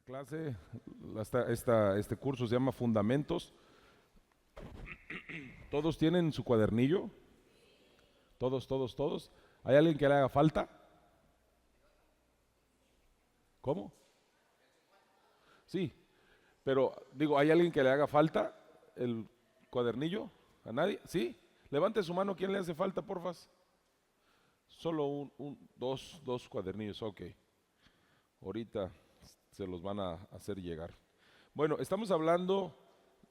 clase, este curso se llama Fundamentos. ¿Todos tienen su cuadernillo? ¿Todos? ¿Hay alguien que le haga falta? ¿Cómo? Sí, pero digo, ¿hay alguien que le haga falta el cuadernillo? ¿A nadie? ¿Sí? Levante su mano, ¿quién le hace falta, porfas? Solo dos cuadernillos, ok. Ahorita se los van a hacer llegar. Bueno, estamos hablando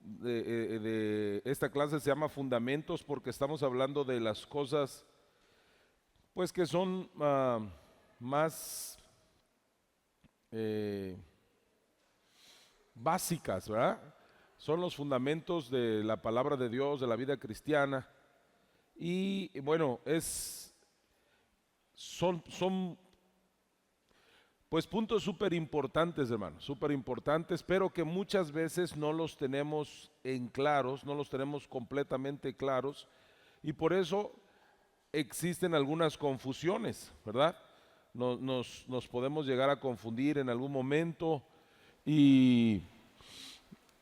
de esta clase, se llama Fundamentos, porque estamos hablando de las cosas, pues que son más básicas, ¿verdad? Son los fundamentos de la palabra de Dios, de la vida cristiana. Y bueno, son pues puntos súper importantes, hermanos, súper importantes, pero que muchas veces no los tenemos en claros, no los tenemos completamente claros, y por eso existen algunas confusiones, ¿verdad? Nos podemos llegar a confundir en algún momento, y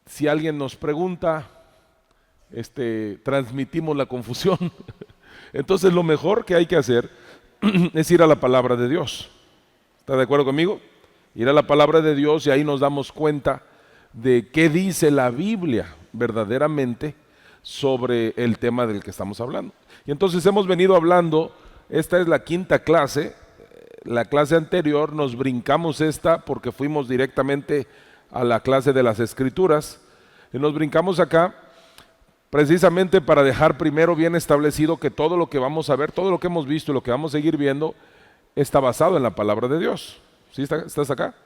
si alguien nos pregunta, transmitimos la confusión. Entonces lo mejor que hay que hacer es ir a la palabra de Dios. ¿Está de acuerdo conmigo? Ir a la palabra de Dios y ahí nos damos cuenta de qué dice la Biblia verdaderamente sobre el tema del que estamos hablando. Y entonces hemos venido hablando, esta es la quinta clase, la clase anterior nos brincamos esta porque fuimos directamente a la clase de las Escrituras y nos brincamos acá precisamente para dejar primero bien establecido que todo lo que vamos a ver, todo lo que hemos visto y lo que vamos a seguir viendo está basado en la palabra de Dios. ¿Sí estás acá?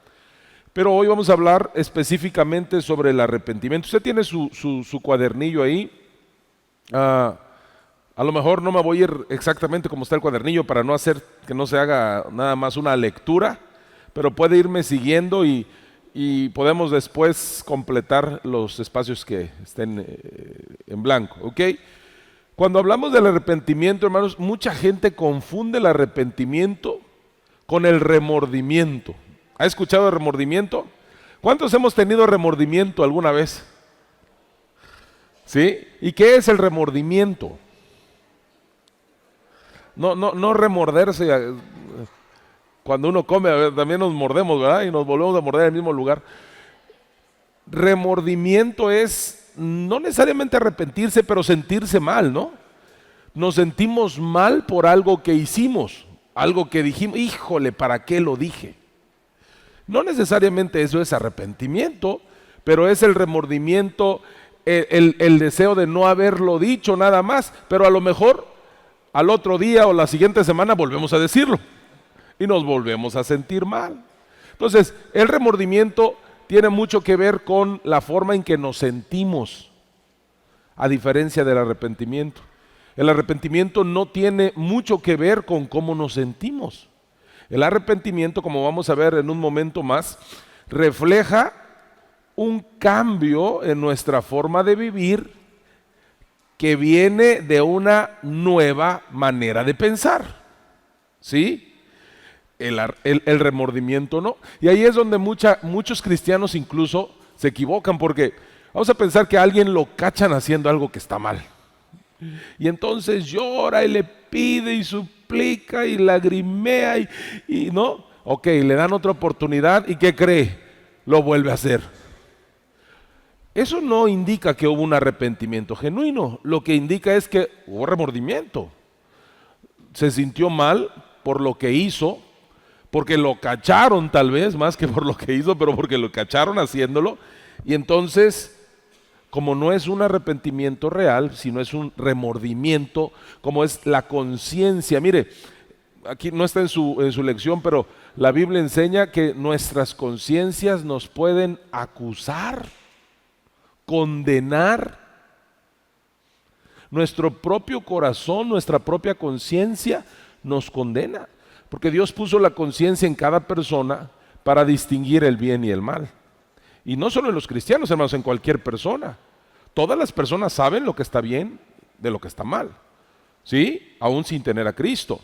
Pero hoy vamos a hablar específicamente sobre el arrepentimiento. Usted tiene su cuadernillo ahí. A lo mejor no me voy a ir exactamente como está el cuadernillo para no hacer que no se haga nada más una lectura, pero puede irme siguiendo y podemos después completar los espacios que estén en blanco, ¿ok? Cuando hablamos del arrepentimiento, hermanos, mucha gente confunde el arrepentimiento con el remordimiento. ¿Ha escuchado el remordimiento? ¿Cuántos hemos tenido remordimiento alguna vez? ¿Sí? ¿Y qué es el remordimiento? No remorderse. Cuando uno come, también nos mordemos, ¿verdad? Y nos volvemos a morder en el mismo lugar. Remordimiento es no necesariamente arrepentirse, pero sentirse mal, ¿no? Nos sentimos mal por algo que hicimos, algo que dijimos, híjole, ¿para qué lo dije? No necesariamente eso es arrepentimiento, pero es el remordimiento, el deseo de no haberlo dicho nada más, pero a lo mejor al otro día o la siguiente semana volvemos a decirlo y nos volvemos a sentir mal. Entonces, el remordimiento tiene mucho que ver con la forma en que nos sentimos, a diferencia del arrepentimiento. El arrepentimiento no tiene mucho que ver con cómo nos sentimos. El arrepentimiento, como vamos a ver en un momento más, refleja un cambio en nuestra forma de vivir que viene de una nueva manera de pensar. ¿Sí? El remordimiento no. Y ahí es donde muchos cristianos incluso se equivocan, porque vamos a pensar que a alguien lo cachan haciendo algo que está mal. Y entonces llora y le pide y suplica y lagrimea y no. Ok, le dan otra oportunidad y ¿qué cree? Lo vuelve a hacer. Eso no indica que hubo un arrepentimiento genuino. Lo que indica es que hubo remordimiento. Se sintió mal por lo que hizo, porque lo cacharon tal vez, más que por lo que hizo, pero porque lo cacharon haciéndolo. Y entonces, como no es un arrepentimiento real, sino es un remordimiento, como es la conciencia. Mire, aquí no está en su lección, pero la Biblia enseña que nuestras conciencias nos pueden acusar, condenar. Nuestro propio corazón, nuestra propia conciencia nos condena. Porque Dios puso la conciencia en cada persona para distinguir el bien y el mal. Y no solo en los cristianos, hermanos, en cualquier persona. Todas las personas saben lo que está bien de lo que está mal. ¿Sí? Aún sin tener a Cristo.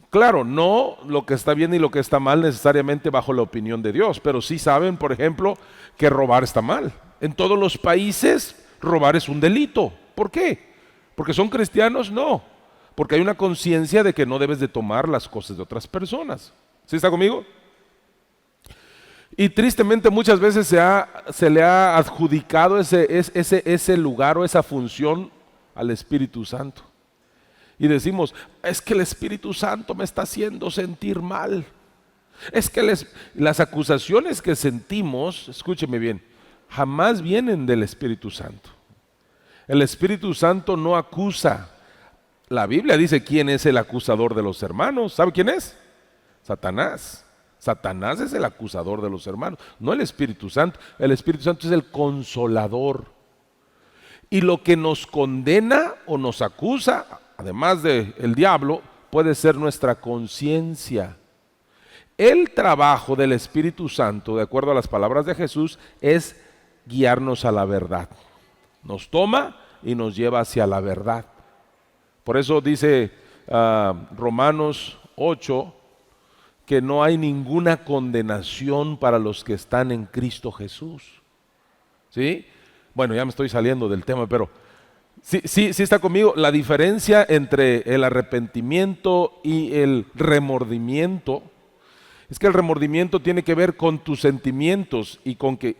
Claro, no lo que está bien y lo que está mal necesariamente bajo la opinión de Dios, pero sí saben, por ejemplo, que robar está mal. En todos los países robar es un delito. ¿Por qué? ¿Porque son cristianos? No. Porque hay una conciencia de que no debes de tomar las cosas de otras personas. ¿Sí está conmigo? Y tristemente muchas veces se le ha adjudicado ese lugar o esa función al Espíritu Santo. Y decimos, es que el Espíritu Santo me está haciendo sentir mal. Es que las acusaciones que sentimos, escúcheme bien, jamás vienen del Espíritu Santo. El Espíritu Santo no acusa. La Biblia dice quién es el acusador de los hermanos. ¿Sabe quién es? Satanás. Satanás es el acusador de los hermanos, no el Espíritu Santo. El Espíritu Santo es el consolador. Y lo que nos condena o nos acusa, además del diablo, puede ser nuestra conciencia. El trabajo del Espíritu Santo, de acuerdo a las palabras de Jesús, es guiarnos a la verdad. Nos toma y nos lleva hacia la verdad. Por eso dice Romanos 8, que no hay ninguna condenación para los que están en Cristo Jesús. ¿Sí? Bueno, ya me estoy saliendo del tema, pero sí está conmigo. La diferencia entre el arrepentimiento y el remordimiento es que el remordimiento tiene que ver con tus sentimientos y con que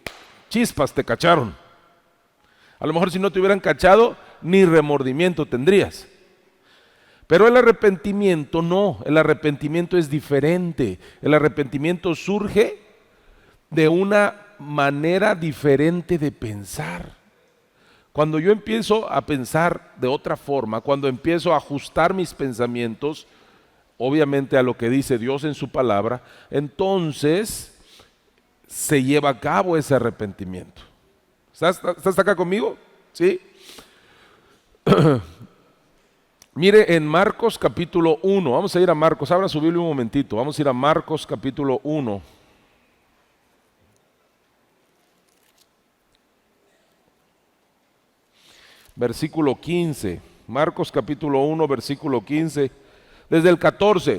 chispas te cacharon. A lo mejor si no te hubieran cachado, ni remordimiento tendrías. Pero el arrepentimiento no, el arrepentimiento es diferente. El arrepentimiento surge de una manera diferente de pensar. Cuando yo empiezo a pensar de otra forma, cuando empiezo a ajustar mis pensamientos, obviamente a lo que dice Dios en su palabra, entonces se lleva a cabo ese arrepentimiento. ¿Estás acá conmigo? ¿Sí? Mire en Marcos capítulo 1, vamos a ir a Marcos, abra su Biblia un momentito, vamos a ir a Marcos capítulo 1. Versículo 15, Marcos capítulo 1, versículo 15, desde el 14,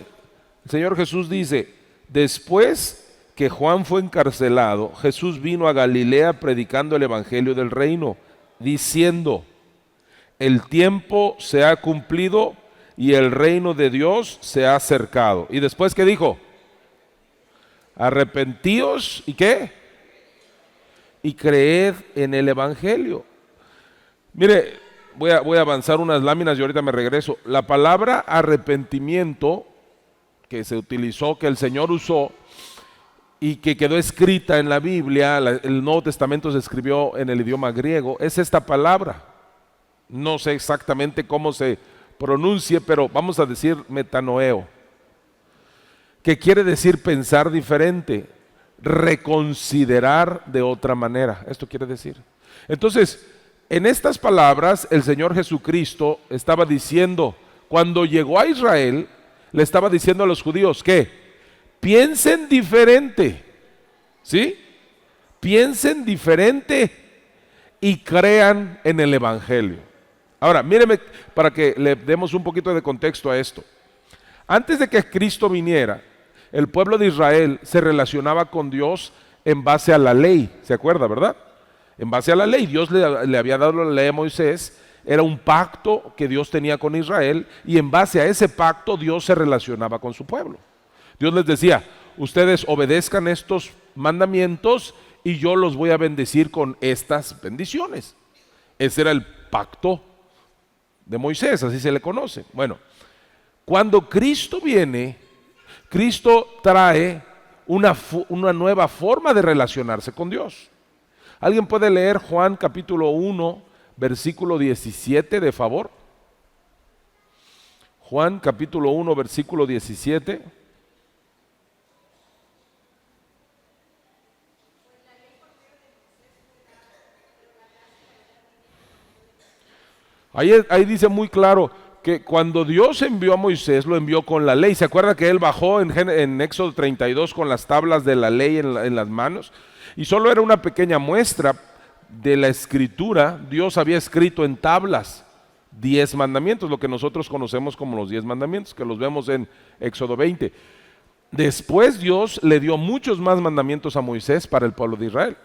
el Señor Jesús dice, después que Juan fue encarcelado, Jesús vino a Galilea predicando el evangelio del reino, diciendo, el tiempo se ha cumplido y el reino de Dios se ha acercado. ¿Y después qué dijo? Arrepentíos y ¿qué? Y creed en el evangelio. Mire, voy a avanzar unas láminas y ahorita me regreso. La palabra arrepentimiento que se utilizó, que el Señor usó y que quedó escrita en la Biblia, el Nuevo Testamento se escribió en el idioma griego, es esta palabra. No sé exactamente cómo se pronuncie, pero vamos a decir metanoeo, que quiere decir pensar diferente, reconsiderar de otra manera. Esto quiere decir. Entonces, en estas palabras, el Señor Jesucristo estaba diciendo, cuando llegó a Israel, le estaba diciendo a los judíos que piensen diferente, ¿sí? Piensen diferente y crean en el evangelio. Ahora, míreme para que le demos un poquito de contexto a esto. Antes de que Cristo viniera, el pueblo de Israel se relacionaba con Dios en base a la ley, ¿se acuerda, verdad? En base a la ley, Dios le había dado la ley a Moisés, era un pacto que Dios tenía con Israel y en base a ese pacto Dios se relacionaba con su pueblo. Dios les decía, ustedes obedezcan estos mandamientos y yo los voy a bendecir con estas bendiciones. Ese era el pacto de Moisés, así se le conoce. Bueno, cuando Cristo viene, Cristo trae una nueva forma de relacionarse con Dios. ¿Alguien puede leer Juan capítulo 1, versículo 17, de favor? Juan capítulo 1, versículo 17. Ahí dice muy claro que cuando Dios envió a Moisés, lo envió con la ley. ¿Se acuerda que él bajó en Éxodo 32 con las tablas de la ley en las manos? Y solo era una pequeña muestra de la escritura. Dios había escrito en tablas 10 mandamientos, lo que nosotros conocemos como los 10 mandamientos, que los vemos en Éxodo 20. Después Dios le dio muchos más mandamientos a Moisés para el pueblo de Israel.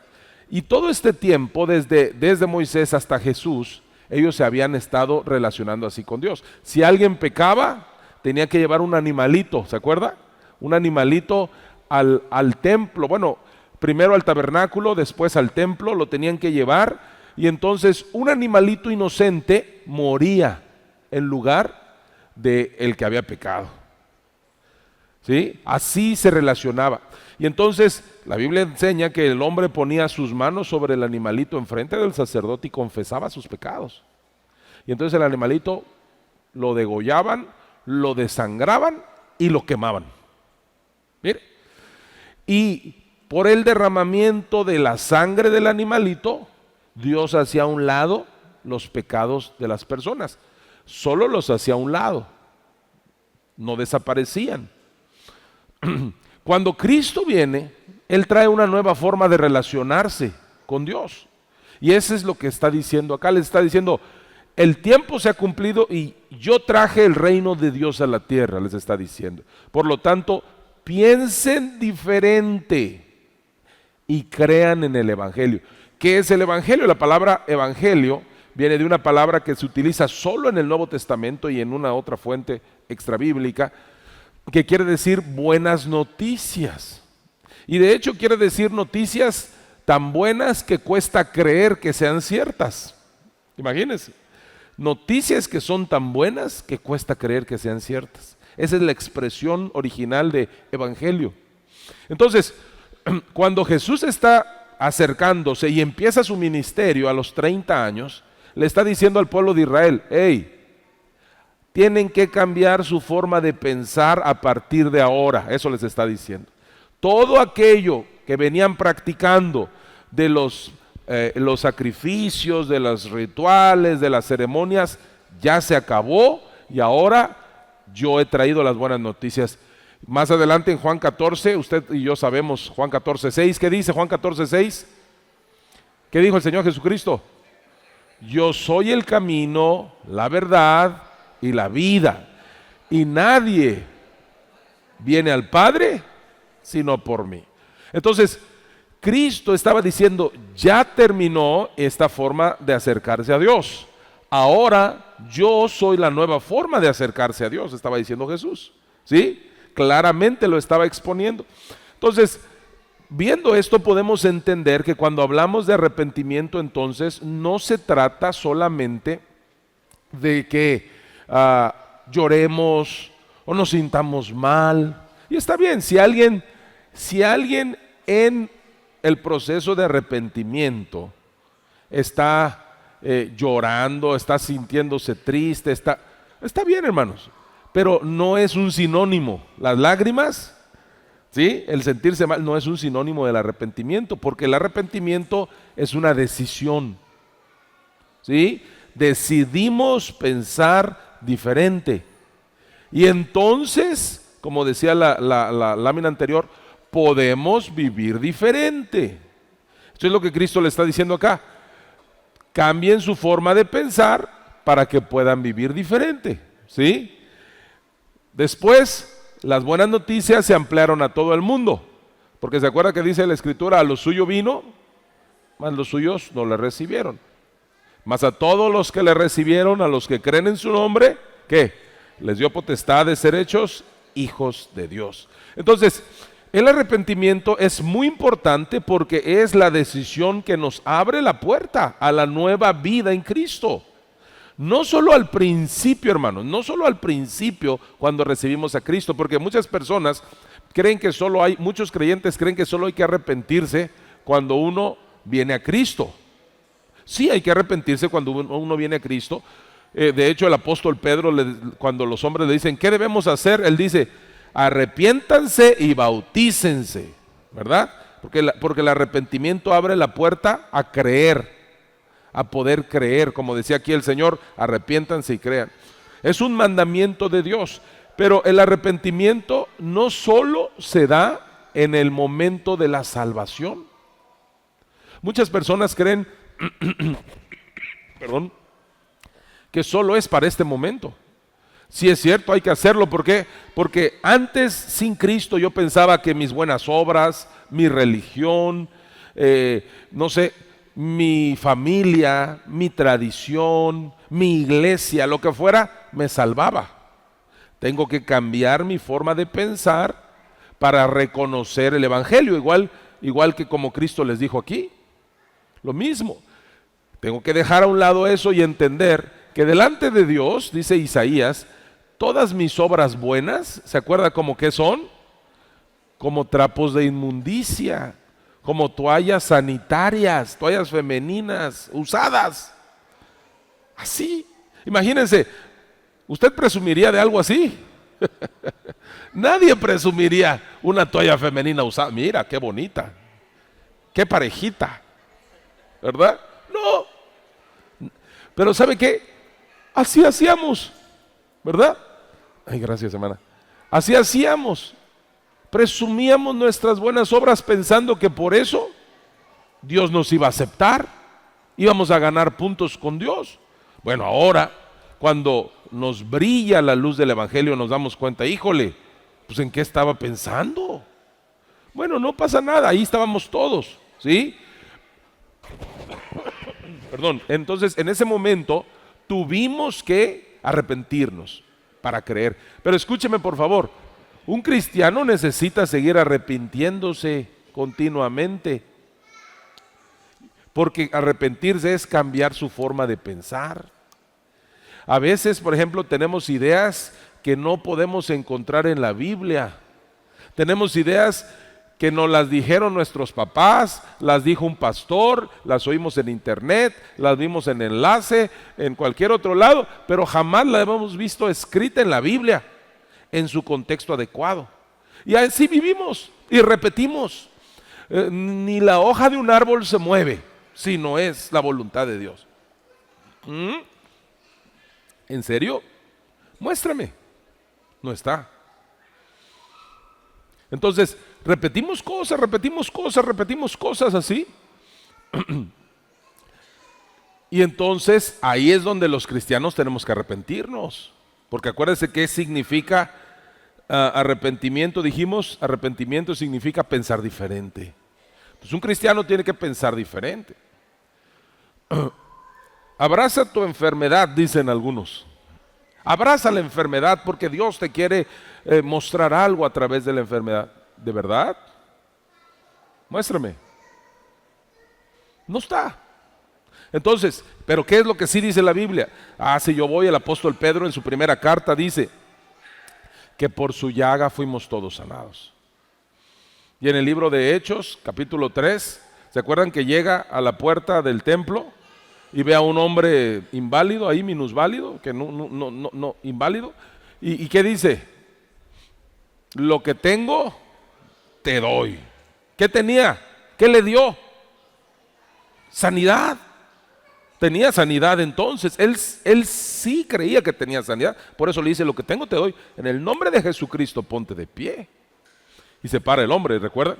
Y todo este tiempo, desde Moisés hasta Jesús, ellos se habían estado relacionando así con Dios. Si alguien pecaba, tenía que llevar un animalito, ¿se acuerda? Un animalito al templo, bueno, primero al tabernáculo, después al templo, lo tenían que llevar, y entonces un animalito inocente moría en lugar de el que había pecado. ¿Sí? Así se relacionaba. Y entonces la Biblia enseña que el hombre ponía sus manos sobre el animalito enfrente del sacerdote y confesaba sus pecados. Y entonces el animalito lo degollaban, lo desangraban y lo quemaban. Mire. Y por el derramamiento de la sangre del animalito, Dios hacía a un lado los pecados de las personas. Solo los hacía a un lado. No desaparecían. Cuando Cristo viene, Él trae una nueva forma de relacionarse con Dios. Y eso es lo que está diciendo acá. Le está diciendo, el tiempo se ha cumplido y yo traje el reino de Dios a la tierra, les está diciendo. Por lo tanto, piensen diferente y crean en el Evangelio. ¿Qué es el Evangelio? La palabra Evangelio viene de una palabra que se utiliza solo en el Nuevo Testamento y en una otra fuente extrabíblica, que quiere decir buenas noticias. Y de hecho quiere decir noticias tan buenas que cuesta creer que sean ciertas. Imagínense, noticias que son tan buenas que cuesta creer que sean ciertas. Esa es la expresión original de evangelio. Entonces, cuando Jesús está acercándose y empieza su ministerio a los 30 años, le está diciendo al pueblo de Israel, hey, tienen que cambiar su forma de pensar a partir de ahora. Eso les está diciendo. Todo aquello que venían practicando de los sacrificios, de los rituales, de las ceremonias, ya se acabó y ahora yo he traído las buenas noticias. Más adelante en Juan 14, usted y yo sabemos Juan 14:6. ¿Qué dice Juan 14:6? ¿Qué dijo el Señor Jesucristo? Yo soy el camino, la verdad y la vida, y nadie viene al Padre sino por mí. Entonces Cristo estaba diciendo, ya terminó esta forma de acercarse a Dios, ahora yo soy la nueva forma de acercarse a Dios, estaba diciendo Jesús, ¿sí? Claramente lo estaba exponiendo. Entonces, viendo esto podemos entender que cuando hablamos de arrepentimiento, entonces no se trata solamente de que lloremos o nos sintamos mal. Y está bien, si alguien en el proceso de arrepentimiento está llorando, está sintiéndose triste, está bien, hermanos, pero no es un sinónimo. Las lágrimas, ¿sí? El sentirse mal no es un sinónimo del arrepentimiento, porque el arrepentimiento es una decisión, ¿sí? Decidimos pensar diferente. Y entonces, como decía la lámina anterior, podemos vivir diferente. Esto es lo que Cristo le está diciendo acá. Cambien su forma de pensar para que puedan vivir diferente, ¿sí? Después, las buenas noticias se ampliaron a todo el mundo, porque se acuerda que dice la Escritura, a lo suyo vino, mas los suyos no le recibieron. Mas a todos los que le recibieron, a los que creen en su nombre, ¿qué? Les dio potestad de ser hechos hijos de Dios. Entonces, el arrepentimiento es muy importante porque es la decisión que nos abre la puerta a la nueva vida en Cristo. No solo al principio, hermanos, no solo al principio cuando recibimos a Cristo, porque muchas personas creen que muchos creyentes creen que solo hay que arrepentirse cuando uno viene a Cristo. Sí, hay que arrepentirse cuando uno viene a Cristo. De hecho, el apóstol Pedro, cuando los hombres le dicen, ¿qué debemos hacer? Él dice, arrepiéntanse y bautícense, ¿verdad? Porque el arrepentimiento abre la puerta a creer, a poder creer. Como decía aquí el Señor, arrepiéntanse y crean. Es un mandamiento de Dios, pero el arrepentimiento no solo se da en el momento de la salvación. Muchas personas creen perdón, que solo es para este momento. Sí es cierto, hay que hacerlo. ¿Por qué? Porque antes, sin Cristo, yo pensaba que mis buenas obras, mi religión, no sé, mi familia, mi tradición, mi iglesia, lo que fuera, me salvaba. Tengo que cambiar mi forma de pensar para reconocer el Evangelio, igual que como Cristo les dijo aquí. Lo mismo. Tengo que dejar a un lado eso y entender que delante de Dios, dice Isaías, todas mis obras buenas, ¿se acuerda como que son? Como trapos de inmundicia, como toallas sanitarias, toallas femeninas usadas. Así. Imagínense, ¿usted presumiría de algo así? Nadie presumiría una toalla femenina usada. Mira, qué bonita, qué parejita, ¿verdad? No. Pero ¿sabe qué? Así hacíamos, ¿verdad? Ay, gracias, hermana. Así hacíamos. Presumíamos nuestras buenas obras pensando que por eso Dios nos iba a aceptar, íbamos a ganar puntos con Dios. Bueno, ahora, cuando nos brilla la luz del Evangelio, nos damos cuenta, híjole, pues ¿en qué estaba pensando? Bueno, no pasa nada, ahí estábamos todos, ¿sí? Perdón, entonces en ese momento tuvimos que arrepentirnos para creer. Pero escúcheme por favor, un cristiano necesita seguir arrepintiéndose continuamente, porque arrepentirse es cambiar su forma de pensar. A veces, por ejemplo, tenemos ideas que no podemos encontrar en la Biblia. Tenemos ideas que nos las dijeron nuestros papás, las dijo un pastor, las oímos en internet, las vimos en enlace, en cualquier otro lado, pero jamás la hemos visto escrita en la Biblia, en su contexto adecuado. Y así vivimos y repetimos. Ni la hoja de un árbol se mueve si no es la voluntad de Dios. ¿En serio? Muéstrame. No está. Entonces, repetimos cosas así. Y entonces ahí es donde los cristianos tenemos que arrepentirnos. Porque acuérdense qué significa arrepentimiento. Dijimos, arrepentimiento significa pensar diferente. Pues un cristiano tiene que pensar diferente. Abraza tu enfermedad, dicen algunos. Abraza la enfermedad porque Dios te quiere mostrar algo a través de la enfermedad. ¿De verdad? Muéstrame. No está. Entonces, ¿pero qué es lo que sí dice la Biblia? Si yo voy, el apóstol Pedro en su primera carta dice que por su llaga fuimos todos sanados. Y en el libro de Hechos, capítulo 3, ¿se acuerdan que llega a la puerta del templo y ve a un hombre inválido, ahí minusválido, que no inválido? ¿Y qué dice? Lo que tengo, te doy. ¿Qué tenía? ¿Qué le dio? Sanidad. Tenía sanidad entonces. Él sí creía que tenía sanidad. Por eso le dice, lo que tengo te doy. En el nombre de Jesucristo, ponte de pie. Y se para el hombre, ¿recuerdan?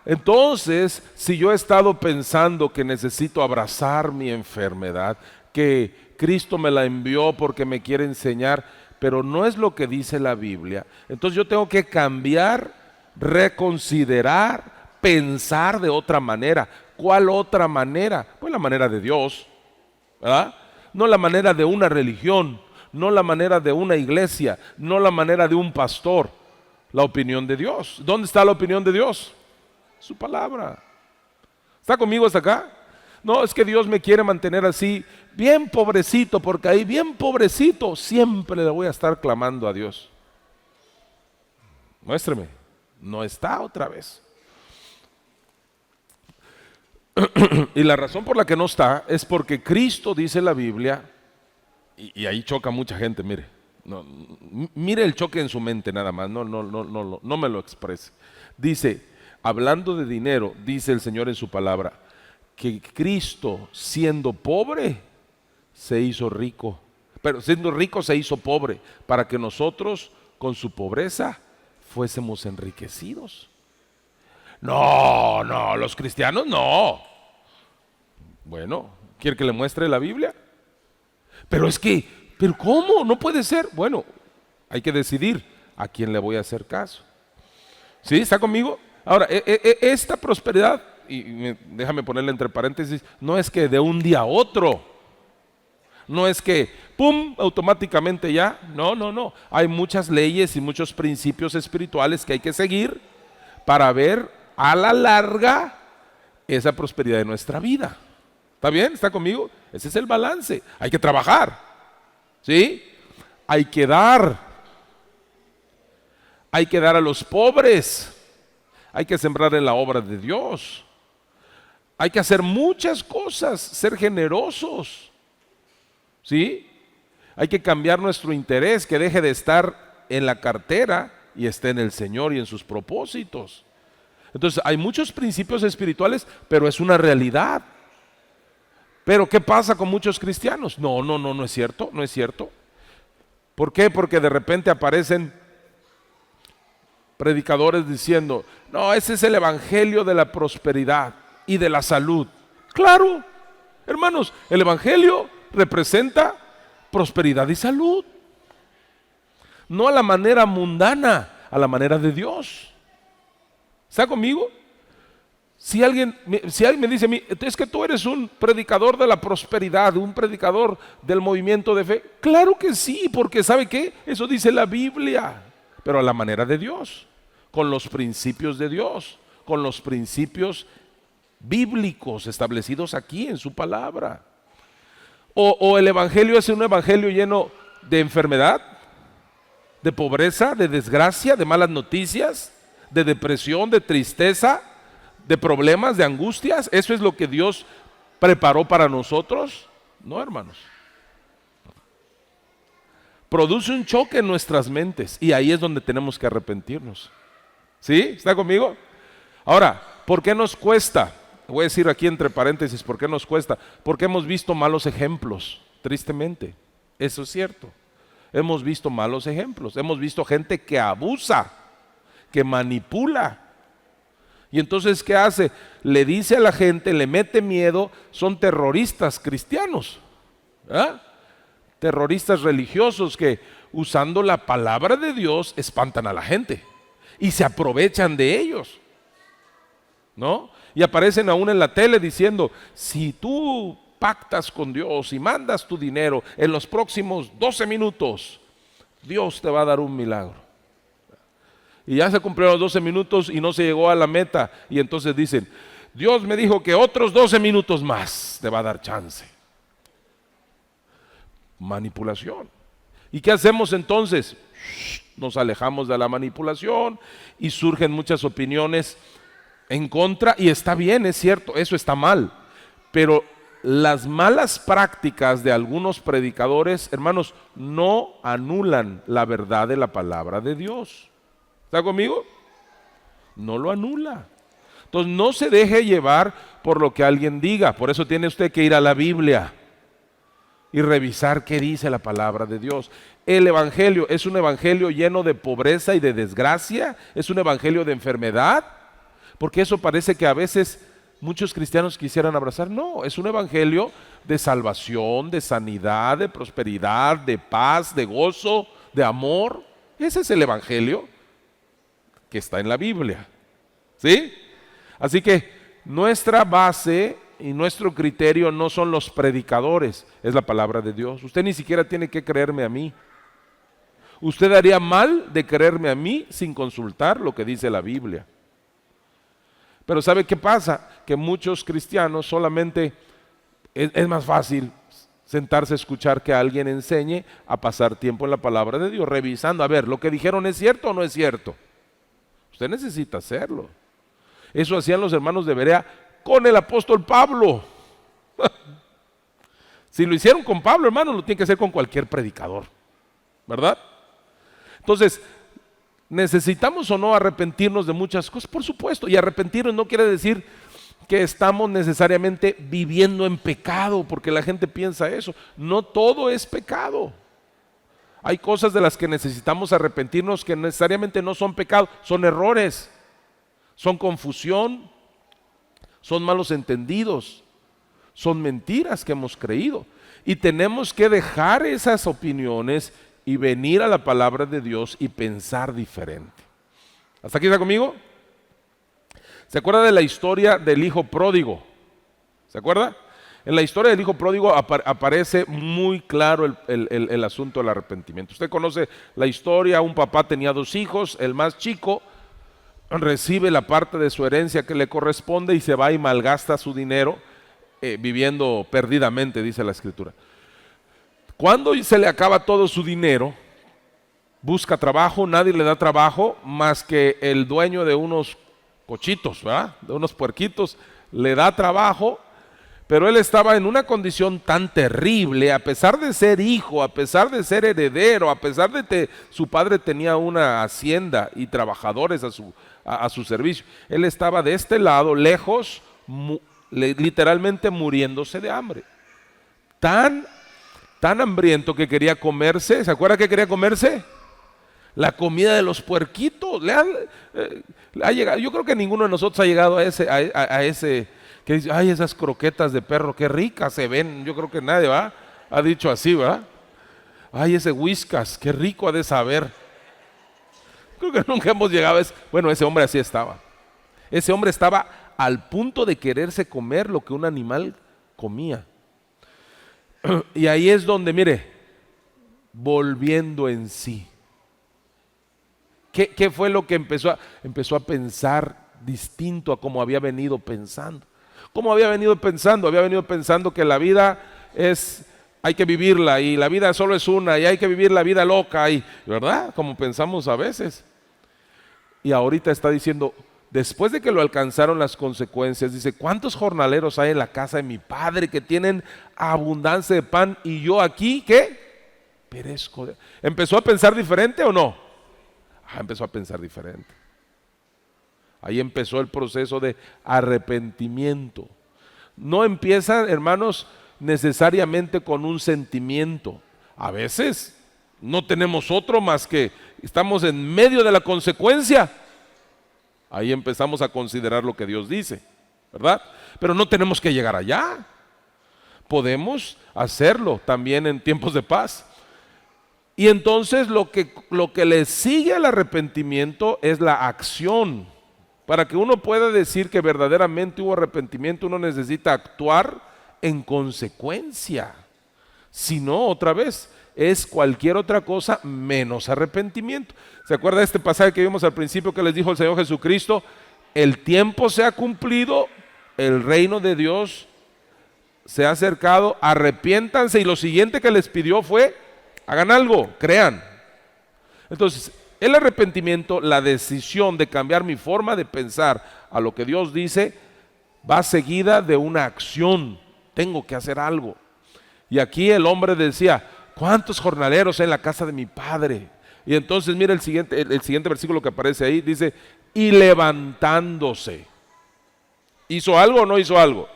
Entonces, si yo he estado pensando que necesito abrazar mi enfermedad, que Cristo me la envió porque me quiere enseñar, pero no es lo que dice la Biblia, entonces yo tengo que cambiar, reconsiderar, pensar de otra manera. ¿Cuál otra manera? Pues la manera de Dios, ¿verdad? No la manera de una religión, no la manera de una iglesia, no la manera de un pastor, la opinión de Dios. ¿Dónde está la opinión de Dios? Su palabra. ¿Está conmigo hasta acá? No, es que Dios me quiere mantener así, bien pobrecito, porque ahí bien pobrecito siempre le voy a estar clamando a Dios. Muéstreme. No está otra vez. Y la razón por la que no está es porque Cristo dice en la Biblia, y ahí choca mucha gente, mire. Mire el choque en su mente nada más, no me lo exprese. Dice, hablando de dinero, dice el Señor en su palabra, que Cristo siendo pobre se hizo rico, pero siendo rico se hizo pobre, para que nosotros con su pobreza fuésemos enriquecidos. No, los cristianos no. Bueno, ¿quiere que le muestre la Biblia? Pero ¿cómo? No puede ser. Bueno, hay que decidir a quién le voy a hacer caso. ¿Sí? ¿Está conmigo? Ahora, esta prosperidad, déjame ponerle entre paréntesis, no es que de un día a otro, no es que, ¡pum!, automáticamente ya. No, no, no. Hay muchas leyes y muchos principios espirituales que hay que seguir para ver a la larga esa prosperidad de nuestra vida. ¿Está bien? ¿Está conmigo? Ese es el balance. Hay que trabajar, ¿sí? Hay que dar a los pobres, hay que sembrar en la obra de Dios, hay que hacer muchas cosas, ser generosos, ¿sí? Hay que cambiar nuestro interés, que deje de estar en la cartera y esté en el Señor y en sus propósitos. Entonces hay muchos principios espirituales, pero es una realidad. Pero ¿qué pasa con muchos cristianos? No es cierto, no es cierto. ¿Por qué? Porque de repente aparecen predicadores diciendo, no, ese es el evangelio de la prosperidad y de la salud. Claro, hermanos, el evangelio representa prosperidad y salud. No a la manera mundana, a la manera de Dios. ¿Está conmigo? Si alguien me dice a mí, es que tú eres un predicador de la prosperidad, un predicador del movimiento de fe. Claro que sí, porque ¿sabe qué? Eso dice la Biblia, pero a la manera de Dios, con los principios de Dios, con los principios bíblicos establecidos aquí en su palabra. O el evangelio es un evangelio lleno de enfermedad, de pobreza, de desgracia, de malas noticias, de depresión, de tristeza, de problemas, de angustias. ¿Eso es lo que Dios preparó para nosotros? No, hermanos. Produce un choque en nuestras mentes y ahí es donde tenemos que arrepentirnos. ¿Sí? ¿Está conmigo? Ahora, ¿por qué nos cuesta? Voy a decir aquí entre paréntesis, ¿por qué nos cuesta? Porque hemos visto malos ejemplos, tristemente. Eso es cierto. Hemos visto malos ejemplos. Hemos visto gente que abusa, que manipula. Y entonces, ¿qué hace? Le dice a la gente, le mete miedo, son terroristas cristianos, ¿ah? Terroristas religiosos que usando la palabra de Dios espantan a la gente y se aprovechan de ellos, ¿no? Y aparecen aún en la tele diciendo, si tú pactas con Dios y mandas tu dinero en los próximos 12 minutos, Dios te va a dar un milagro. Y ya se cumplieron los 12 minutos y no se llegó a la meta. Y entonces dicen, Dios me dijo que otros 12 minutos más te va a dar chance. Manipulación. ¿Y qué hacemos entonces? Nos alejamos de la manipulación y surgen muchas opiniones en contra. Y está bien, es cierto, eso está mal. Pero las malas prácticas de algunos predicadores, hermanos, no anulan la verdad de la palabra de Dios. ¿Está conmigo? No lo anula. Entonces no se deje llevar por lo que alguien diga. Por eso tiene usted que ir a la Biblia y revisar qué dice la palabra de Dios. El evangelio es un evangelio lleno de pobreza y de desgracia. Es un evangelio de enfermedad. Porque eso parece que a veces muchos cristianos quisieran abrazar. No, es un evangelio de salvación, de sanidad, de prosperidad, de paz, de gozo, de amor. Ese es el evangelio que está en la Biblia, ¿sí? Así que nuestra base y nuestro criterio no son los predicadores, es la palabra de Dios. Usted ni siquiera tiene que creerme a mí. Usted haría mal de creerme a mí sin consultar lo que dice la Biblia. Pero ¿sabe qué pasa? Que muchos cristianos solamente es más fácil sentarse a escuchar que alguien enseñe a pasar tiempo en la palabra de Dios, revisando, a ver, ¿lo que dijeron es cierto o no es cierto? Usted necesita hacerlo. Eso hacían los hermanos de Berea con el apóstol Pablo. Si lo hicieron con Pablo, hermano, lo tienen que hacer con cualquier predicador, ¿verdad? Entonces, ¿necesitamos o no arrepentirnos de muchas cosas? Por supuesto, y arrepentirnos no quiere decir que estamos necesariamente viviendo en pecado, porque la gente piensa eso. No todo es pecado. Hay cosas de las que necesitamos arrepentirnos que necesariamente no son pecado, son errores, son confusión, son malos entendidos, son mentiras que hemos creído. Y tenemos que dejar esas opiniones y venir a la palabra de Dios y pensar diferente. ¿Hasta aquí está conmigo? ¿Se acuerda de la historia del hijo pródigo? ¿Se acuerda? En la historia del hijo pródigo aparece muy claro el asunto del arrepentimiento. Usted conoce la historia. Un papá tenía 2 hijos, el más chico recibe la parte de su herencia que le corresponde y se va y malgasta su dinero viviendo perdidamente, dice la escritura. Cuando se le acaba todo su dinero, busca trabajo, nadie le da trabajo más que el dueño de unos cochitos, ¿verdad? De unos puerquitos, le da trabajo, pero él estaba en una condición tan terrible, a pesar de ser hijo, a pesar de ser heredero, a pesar de que su padre tenía una hacienda y trabajadores a su servicio. Él estaba de este lado, lejos, literalmente muriéndose de hambre. Tan hambriento que quería comerse. ¿Se acuerda que quería comerse? La comida de los puerquitos. Ha llegado, yo creo que ninguno de nosotros ha llegado a ese que dice, ay, esas croquetas de perro, qué ricas se ven. Yo creo que nadie ha dicho así, ¿verdad? Ay, ese Whiskas, qué rico ha de saber. Creo que nunca hemos llegado a eso. Bueno, ese hombre así estaba. Ese hombre estaba al punto de quererse comer lo que un animal comía. Y ahí es donde, mire, volviendo en sí. ¿Qué fue lo que empezó a pensar distinto a como había venido pensando? ¿Cómo había venido pensando? Había venido pensando que la vida hay que vivirla y la vida solo es una y hay que vivir la vida loca, ¿verdad? Como pensamos a veces. Y ahorita está diciendo, después de que lo alcanzaron las consecuencias, dice, ¿cuántos jornaleros hay en la casa de mi padre que tienen abundancia de pan y yo aquí, ¿qué? Perezco. ¿Empezó a pensar diferente o no? Empezó a pensar diferente. Ahí empezó el proceso de arrepentimiento. No empieza, hermanos, necesariamente con un sentimiento. A veces no tenemos otro más que estamos en medio de la consecuencia. Ahí empezamos a considerar lo que Dios dice, ¿verdad? Pero no tenemos que llegar allá. Podemos hacerlo también en tiempos de paz. Y entonces lo que le sigue al arrepentimiento es la acción. Para que uno pueda decir que verdaderamente hubo arrepentimiento, uno necesita actuar en consecuencia. Si no, otra vez, es cualquier otra cosa menos arrepentimiento. ¿Se acuerda de este pasaje que vimos al principio que les dijo el Señor Jesucristo? El tiempo se ha cumplido, el reino de Dios se ha acercado, arrepiéntanse, y lo siguiente que les pidió fue, hagan algo, crean. Entonces, el arrepentimiento, la decisión de cambiar mi forma de pensar a lo que Dios dice, va seguida de una acción. Tengo que hacer algo. Y aquí el hombre decía, ¿cuántos jornaleros hay en la casa de mi padre? Y entonces mira el siguiente versículo que aparece ahí, dice, y levantándose. ¿Hizo algo o no hizo algo?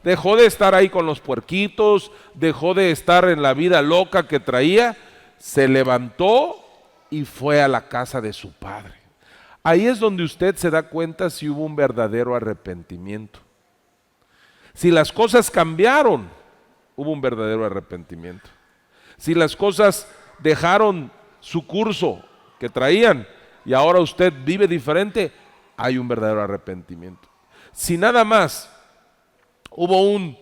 Dejó de estar ahí con los puerquitos, dejó de estar en la vida loca que traía, se levantó y fue a la casa de su padre. Ahí es donde usted se da cuenta si hubo un verdadero arrepentimiento. Si las cosas cambiaron, hubo un verdadero arrepentimiento. Si las cosas dejaron su curso que traían y ahora usted vive diferente, hay un verdadero arrepentimiento. Si nada más hubo un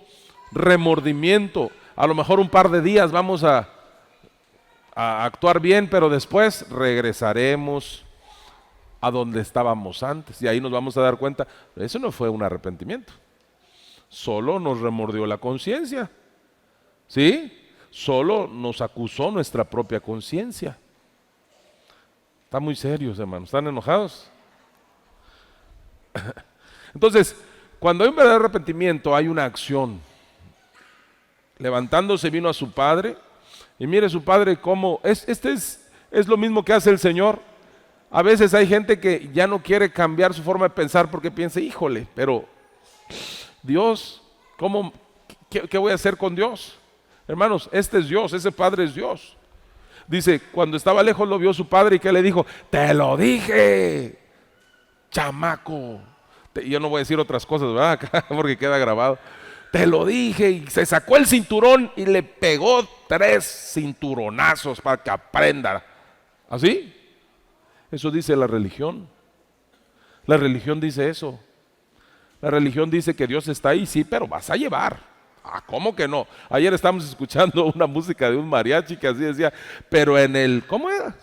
remordimiento, a lo mejor un par de días vamos a actuar bien, pero después regresaremos a donde estábamos antes y ahí nos vamos a dar cuenta, eso no fue un arrepentimiento, solo nos remordió la conciencia, ¿sí? Solo nos acusó nuestra propia conciencia. Están muy serios, hermanos, ¿están enojados? Entonces, cuando hay un verdadero arrepentimiento, hay una acción. Levantándose vino a su padre, y mire su padre cómo, es lo mismo que hace el Señor. A veces hay gente que ya no quiere cambiar su forma de pensar porque piensa, híjole, pero Dios, ¿qué voy a hacer con Dios? Hermanos, este es Dios, ese padre es Dios. Dice, cuando estaba lejos lo vio su padre y ¿qué le dijo? Te lo dije, chamaco. Yo no voy a decir otras cosas, ¿verdad? Porque queda grabado. te lo dije, y se sacó el cinturón y le pegó 3 cinturonazos para que aprenda. ¿Así? Eso dice la religión. La religión dice eso. La religión dice que Dios está ahí, sí, pero vas a llevar. ¿Cómo que no? Ayer estábamos escuchando una música de un mariachi que así decía, pero en el, ¿cómo era?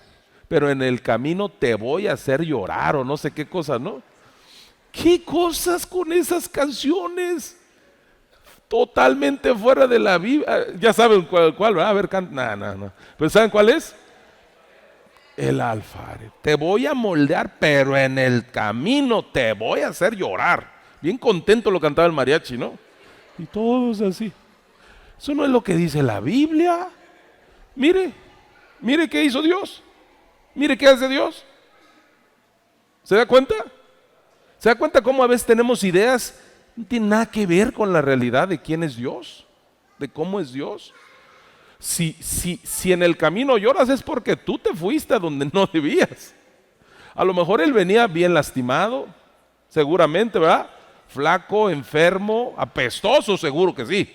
Pero en el camino te voy a hacer llorar o no sé qué cosa, ¿no? ¿Qué cosas con esas canciones? Totalmente fuera de la Biblia. Ya saben cuál, ¿verdad? A ver, no. Pues ¿saben cuál es? El alfarero. Te voy a moldear, pero en el camino te voy a hacer llorar. Bien contento lo cantaba el mariachi, ¿no? Y todos así. Eso no es lo que dice la Biblia. Mire qué hizo Dios. Mire qué hace Dios. ¿Se da cuenta? ¿Se da cuenta cómo a veces tenemos ideas? No tiene nada que ver con la realidad de quién es Dios, de cómo es Dios. Si en el camino lloras es porque tú te fuiste a donde no debías. A lo mejor él venía bien lastimado, seguramente, ¿verdad? Flaco, enfermo, apestoso, seguro que sí.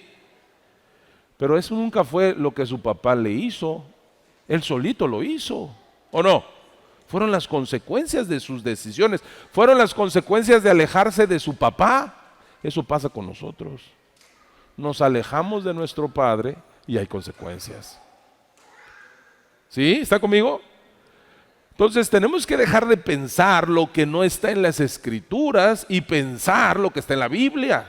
Pero eso nunca fue lo que su papá le hizo. Él solito lo hizo, ¿o no? Fueron las consecuencias de sus decisiones. Fueron las consecuencias de alejarse de su papá. Eso pasa con nosotros. Nos alejamos de nuestro padre y hay consecuencias. ¿Sí? ¿Está conmigo? Entonces tenemos que dejar de pensar lo que no está en las Escrituras y pensar lo que está en la Biblia.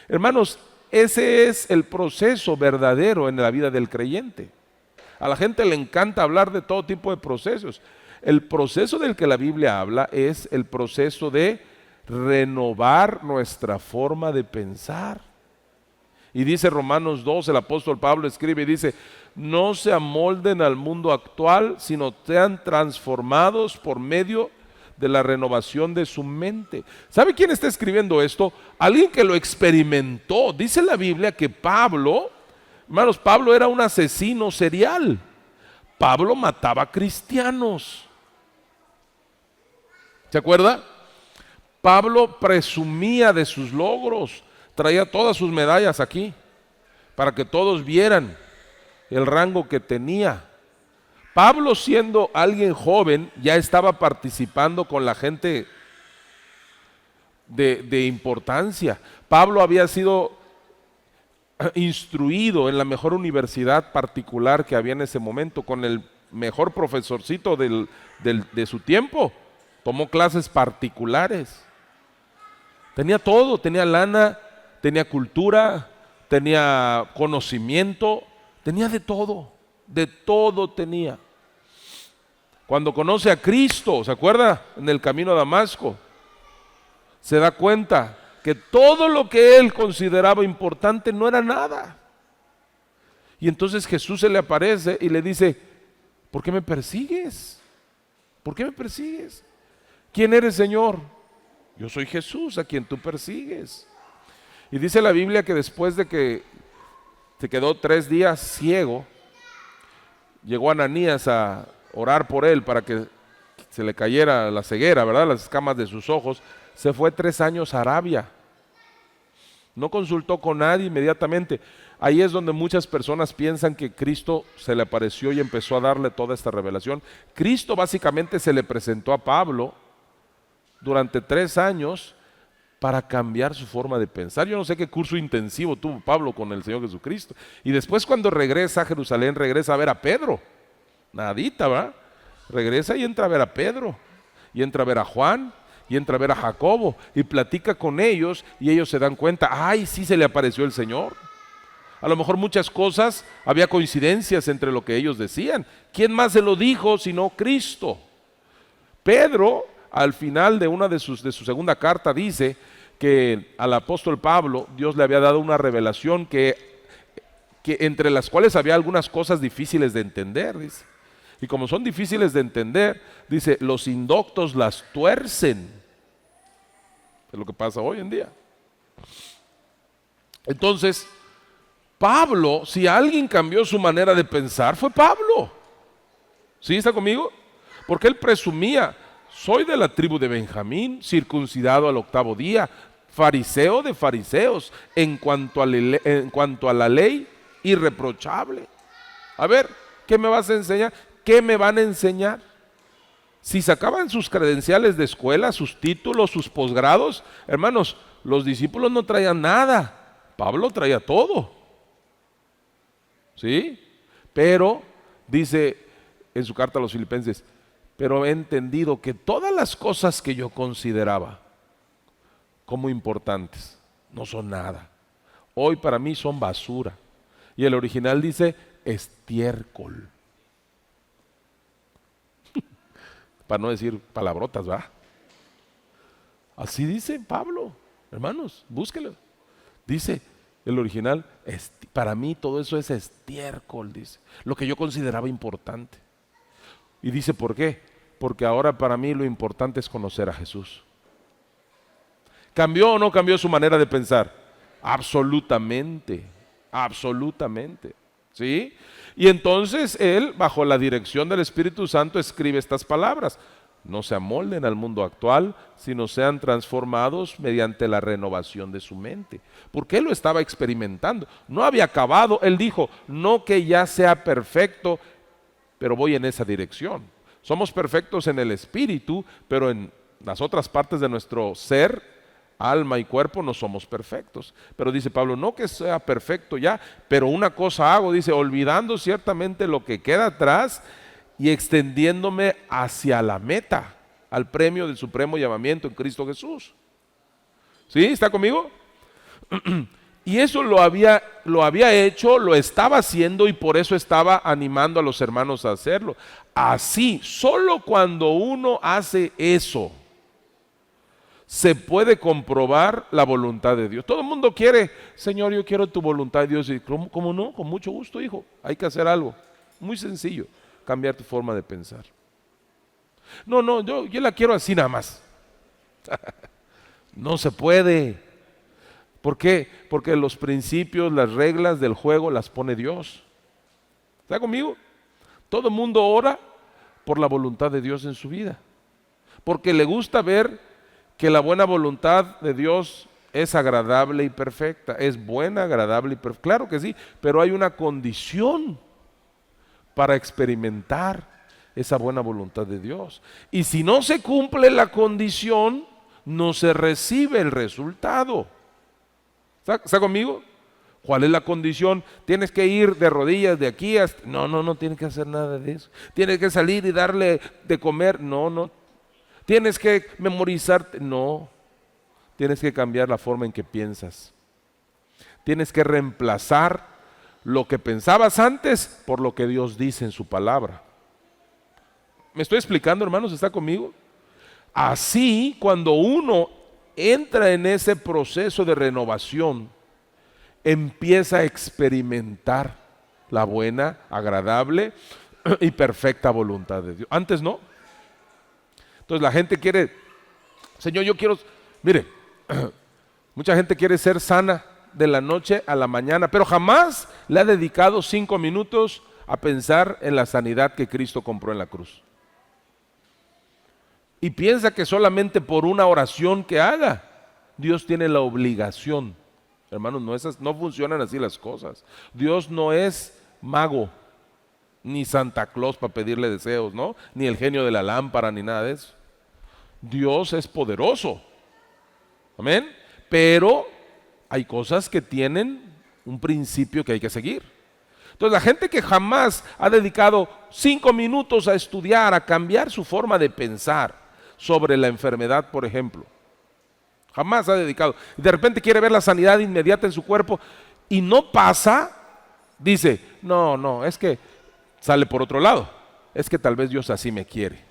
Hermanos, ese es el proceso verdadero en la vida del creyente. A la gente le encanta hablar de todo tipo de procesos. El proceso del que la Biblia habla es el proceso de renovar nuestra forma de pensar. Y dice Romanos 2, el apóstol Pablo escribe y dice, no se amolden al mundo actual, sino sean transformados por medio de la renovación de su mente. ¿Sabe quién está escribiendo esto? Alguien que lo experimentó. Dice la Biblia que Pablo, hermanos, Pablo era un asesino serial. Pablo mataba cristianos. ¿Se acuerda? Pablo presumía de sus logros. Traía todas sus medallas aquí para que todos vieran el rango que tenía. Pablo, siendo alguien joven, ya estaba participando con la gente de importancia. Pablo había sido instruido en la mejor universidad particular que había en ese momento, con el mejor profesorcito de su tiempo. Tomó clases particulares. Tenía todo, tenía lana, tenía cultura, tenía conocimiento, tenía de todo tenía. Cuando conoce a Cristo, ¿se acuerda? En el camino a Damasco, se da cuenta que todo lo que él consideraba importante no era nada. Y entonces Jesús se le aparece y le dice, ¿por qué me persigues? ¿Por qué me persigues? ¿Quién eres, Señor? Yo soy Jesús, a quien tú persigues. Y dice la Biblia que después de que se quedó 3 días ciego, llegó Ananías a orar por él para que se le cayera la ceguera, ¿verdad? Las escamas de sus ojos. Se fue 3 años a Arabia. No consultó con nadie inmediatamente. Ahí es donde muchas personas piensan que Cristo se le apareció y empezó a darle toda esta revelación. Cristo básicamente se le presentó a Pablo durante 3 años para cambiar su forma de pensar. Yo no sé qué curso intensivo tuvo Pablo con el Señor Jesucristo. Y después cuando regresa a Jerusalén, regresa a ver a Pedro. Nadita, ¿va? Regresa y entra a ver a Pedro. Y entra a ver a Juan. Y entra a ver a Jacobo. Y platica con ellos y ellos se dan cuenta, ¡ay, sí se le apareció el Señor! A lo mejor muchas cosas, había coincidencias entre lo que ellos decían. ¿Quién más se lo dijo sino Cristo? Pedro, al final de una de su segunda carta, dice que al apóstol Pablo Dios le había dado una revelación que entre las cuales había algunas cosas difíciles de entender, dice. Y como son difíciles de entender, dice, los indoctos las tuercen. Es lo que pasa hoy en día. Entonces, Pablo, si alguien cambió su manera de pensar, fue Pablo. ¿Sí está conmigo? Porque él presumía, soy de la tribu de Benjamín, circuncidado al 8º día, fariseo de fariseos, en cuanto a la ley, irreprochable. A ver, ¿qué me vas a enseñar? ¿Qué me van a enseñar? Si sacaban sus credenciales de escuela, sus títulos, sus posgrados, hermanos, los discípulos no traían nada. Pablo traía todo. ¿Sí? Pero, dice en su carta a los Filipenses, pero he entendido que todas las cosas que yo consideraba como importantes no son nada. Hoy para mí son basura. Y el original dice estiércol. Para no decir palabrotas, ¿va? Así dice Pablo, hermanos, búsquelo. Dice el original, para mí todo eso es estiércol, dice, lo que yo consideraba importante. Y dice, ¿por qué? Porque ahora para mí lo importante es conocer a Jesús. ¿Cambió o no cambió su manera de pensar? Absolutamente, absolutamente, ¿sí? Y entonces él, bajo la dirección del Espíritu Santo, escribe estas palabras: no se amolden al mundo actual, sino sean transformados mediante la renovación de su mente. Porque él lo estaba experimentando, no había acabado. Él dijo, no que ya sea perfecto, pero voy en esa dirección. Somos perfectos en el espíritu, pero en las otras partes de nuestro ser, alma y cuerpo, no somos perfectos. Pero dice Pablo, no que sea perfecto ya, pero una cosa hago, dice, olvidando ciertamente lo que queda atrás y extendiéndome hacia la meta, al premio del supremo llamamiento en Cristo Jesús. ¿Sí? ¿Está conmigo? Y eso lo había hecho, lo estaba haciendo, y por eso estaba animando a los hermanos a hacerlo. Así, solo cuando uno hace eso, se puede comprobar la voluntad de Dios. Todo el mundo quiere, Señor, yo quiero tu voluntad. Dios dice, ¿cómo no? Con mucho gusto, hijo. Hay que hacer algo muy sencillo: cambiar tu forma de pensar. No, yo la quiero así nada más. No se puede. ¿Por qué? Porque los principios, las reglas del juego las pone Dios. ¿Está conmigo? Todo el mundo ora por la voluntad de Dios en su vida, porque le gusta ver que la buena voluntad de Dios es agradable y perfecta. Es buena, agradable y perfecta. Claro que sí, pero hay una condición para experimentar esa buena voluntad de Dios. Y si no se cumple la condición, no se recibe el resultado. ¿Está conmigo? ¿Cuál es la condición? Tienes que ir de rodillas de aquí hasta... No tienes que hacer nada de eso. Tienes que salir y darle de comer. No. Tienes que memorizarte. No. Tienes que cambiar la forma en que piensas. Tienes que reemplazar lo que pensabas antes por lo que Dios dice en su palabra. ¿Me estoy explicando, hermanos? ¿Está conmigo? Así, cuando uno entra en ese proceso de renovación, empieza a experimentar la buena, agradable y perfecta voluntad de Dios. Antes no. Entonces la gente quiere, Señor, yo quiero, mire, mucha gente quiere ser sana de la noche a la mañana, pero jamás le ha dedicado 5 minutos a pensar en la sanidad que Cristo compró en la cruz. Y piensa que solamente por una oración que haga, Dios tiene la obligación. Hermanos, no funcionan así las cosas. Dios no es mago, ni Santa Claus para pedirle deseos, ¿no? Ni el genio de la lámpara, ni nada de eso. Dios es poderoso. Amén. Pero hay cosas que tienen un principio que hay que seguir. Entonces la gente que jamás ha dedicado 5 minutos a estudiar, a cambiar su forma de pensar sobre la enfermedad, por ejemplo, jamás ha dedicado, y de repente quiere ver la sanidad inmediata en su cuerpo y no pasa, dice, no, es que sale por otro lado, es que tal vez Dios así me quiere,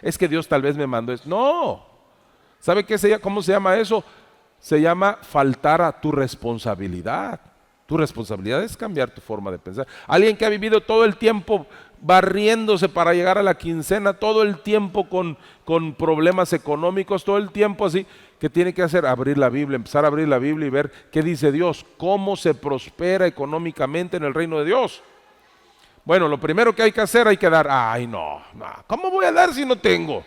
es que Dios tal vez me mandó eso. No, ¿sabe cómo se llama eso? Se llama faltar a tu responsabilidad. Tu responsabilidad es cambiar tu forma de pensar. Alguien que ha vivido todo el tiempo barriéndose para llegar a la quincena, todo el tiempo con problemas económicos, todo el tiempo así, ¿qué tiene que hacer? Abrir la Biblia, empezar a abrir la Biblia y ver qué dice Dios, cómo se prospera económicamente en el reino de Dios. Bueno, lo primero que hay que hacer, hay que dar. Ay, no, ¿cómo voy a dar si no tengo?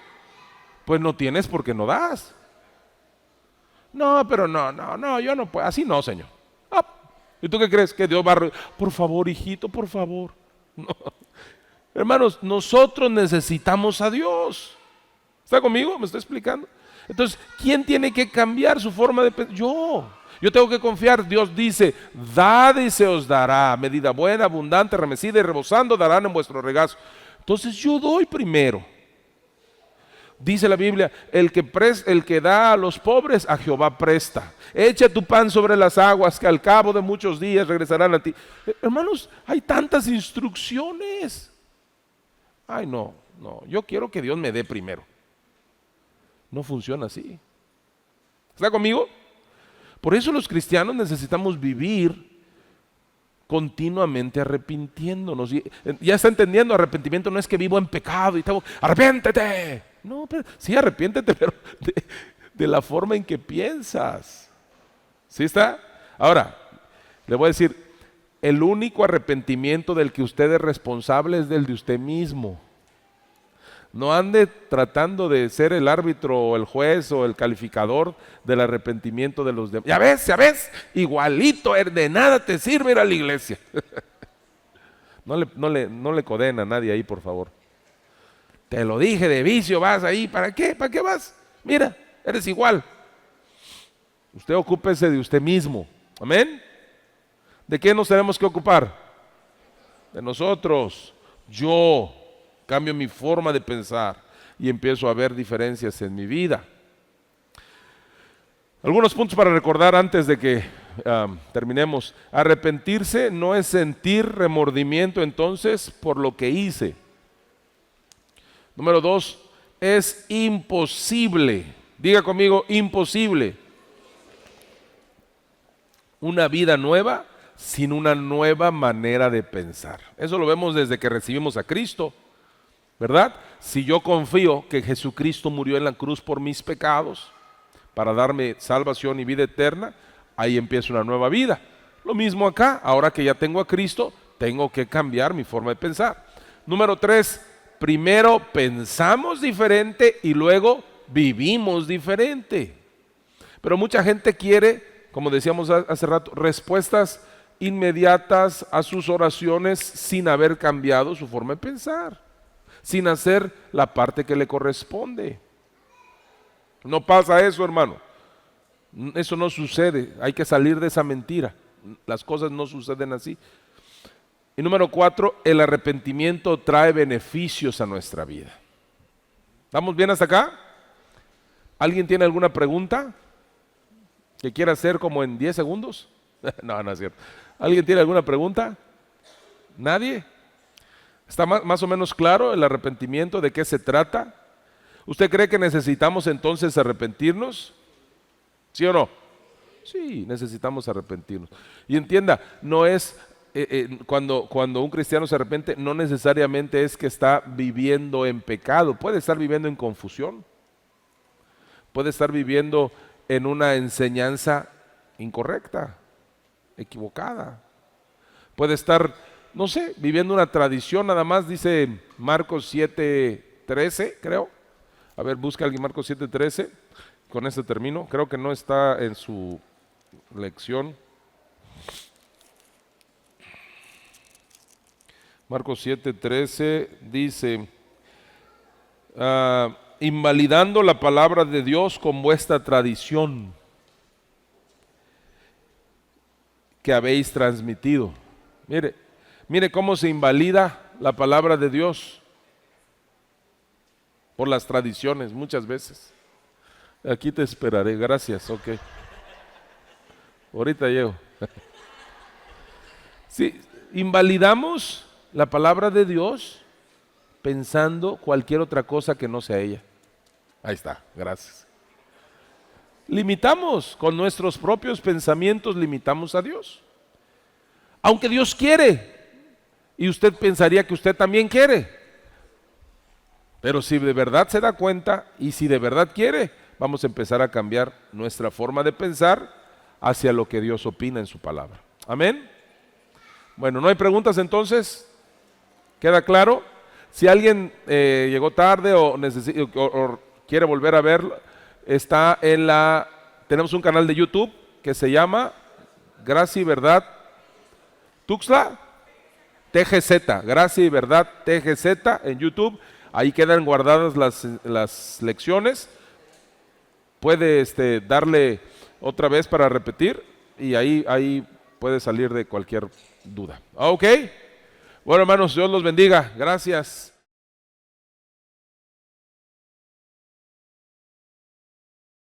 Pues no tienes porque no das. No, pero no, yo no puedo. Así no, Señor. Ah, ¿y tú qué crees? Que Dios va a... Por favor, hijito, por favor. No. Hermanos, nosotros necesitamos a Dios. ¿Está conmigo? ¿Me está explicando? Entonces, ¿quién tiene que cambiar su forma de pensar? Yo tengo que confiar. Dios dice, dad y se os dará. Medida buena, abundante, remecida y rebosando darán en vuestro regazo. Entonces yo doy primero. Dice la Biblia, el que da a los pobres, a Jehová presta. Echa tu pan sobre las aguas, que al cabo de muchos días regresarán a ti. Hermanos, hay tantas instrucciones. Ay, no, yo quiero que Dios me dé primero. No funciona así. ¿Está conmigo? Por eso los cristianos necesitamos vivir continuamente arrepintiéndonos. Ya está entendiendo, arrepentimiento no es que vivo en pecado y tengo, arrepiéntete. No, pero, sí, arrepiéntete, pero de la forma en que piensas. ¿Sí está? Ahora, le voy a decir, el único arrepentimiento del que usted es responsable es del de usted mismo. No ande tratando de ser el árbitro o el juez o el calificador del arrepentimiento de los demás. Ya ves, igualito, de nada te sirve ir a la iglesia. No le codeen a nadie ahí, por favor. Te lo dije, de vicio vas ahí, ¿para qué? ¿Para qué vas? Mira, eres igual. Usted ocúpese de usted mismo. Amén. ¿De qué nos tenemos que ocupar? De nosotros. Yo cambio mi forma de pensar y empiezo a ver diferencias en mi vida. Algunos puntos para recordar antes de que terminemos. Arrepentirse no es sentir remordimiento entonces por lo que hice. Número 2, es imposible. Diga conmigo, imposible. Una vida nueva sin una nueva manera de pensar. Eso lo vemos desde que recibimos a Cristo, ¿verdad? Si yo confío que Jesucristo murió en la cruz por mis pecados, para darme salvación y vida eterna, ahí empieza una nueva vida. Lo mismo acá, ahora que ya tengo a Cristo, tengo que cambiar mi forma de pensar. Número 3, primero pensamos diferente y luego vivimos diferente. Pero mucha gente quiere, como decíamos hace rato, respuestas inmediatas a sus oraciones sin haber cambiado su forma de pensar, sin hacer la parte que le corresponde. No pasa eso, hermano. Eso no sucede. Hay que salir de esa mentira. Las cosas no suceden así. Y número 4, el arrepentimiento trae beneficios a nuestra vida. ¿Vamos bien hasta acá? ¿Alguien tiene alguna pregunta que quiera hacer como en 10 segundos? No es cierto. ¿Alguien tiene alguna pregunta? ¿Nadie? ¿Está más o menos claro el arrepentimiento, de qué se trata? ¿Usted cree que necesitamos entonces arrepentirnos? ¿Sí o no? Sí, necesitamos arrepentirnos. Y entienda, no es, cuando un cristiano se arrepiente, no necesariamente es que está viviendo en pecado. Puede estar viviendo en confusión. Puede estar viviendo en una enseñanza incorrecta, equivocada. Puede estar, no sé, viviendo una tradición nada más, dice Marcos 7:13, creo. A ver, busca alguien Marcos 7:13. Con esto termino. Creo que no está en su lección. Marcos 7:13 dice, invalidando la palabra de Dios con vuestra tradición que habéis transmitido. Mire cómo se invalida la palabra de Dios por las tradiciones muchas veces. Aquí te esperaré, gracias, ok. Ahorita llego. Sí, invalidamos la palabra de Dios pensando cualquier otra cosa que no sea ella. Ahí está, gracias. Limitamos con nuestros propios pensamientos, limitamos a Dios. Aunque Dios quiere, y usted pensaría que usted también quiere. Pero si de verdad se da cuenta y si de verdad quiere, vamos a empezar a cambiar nuestra forma de pensar hacia lo que Dios opina en su palabra. Amén. Bueno, ¿no hay preguntas entonces? ¿Queda claro? Si alguien llegó tarde o quiere volver a verlo, está en la tenemos un canal de YouTube que se llama Gracia y Verdad Tuxtla TGZ, Gracia y Verdad TGZ en YouTube. Ahí quedan guardadas las lecciones. Puede darle otra vez para repetir y ahí puede salir de cualquier duda. Ok. Bueno, hermanos, Dios los bendiga. Gracias.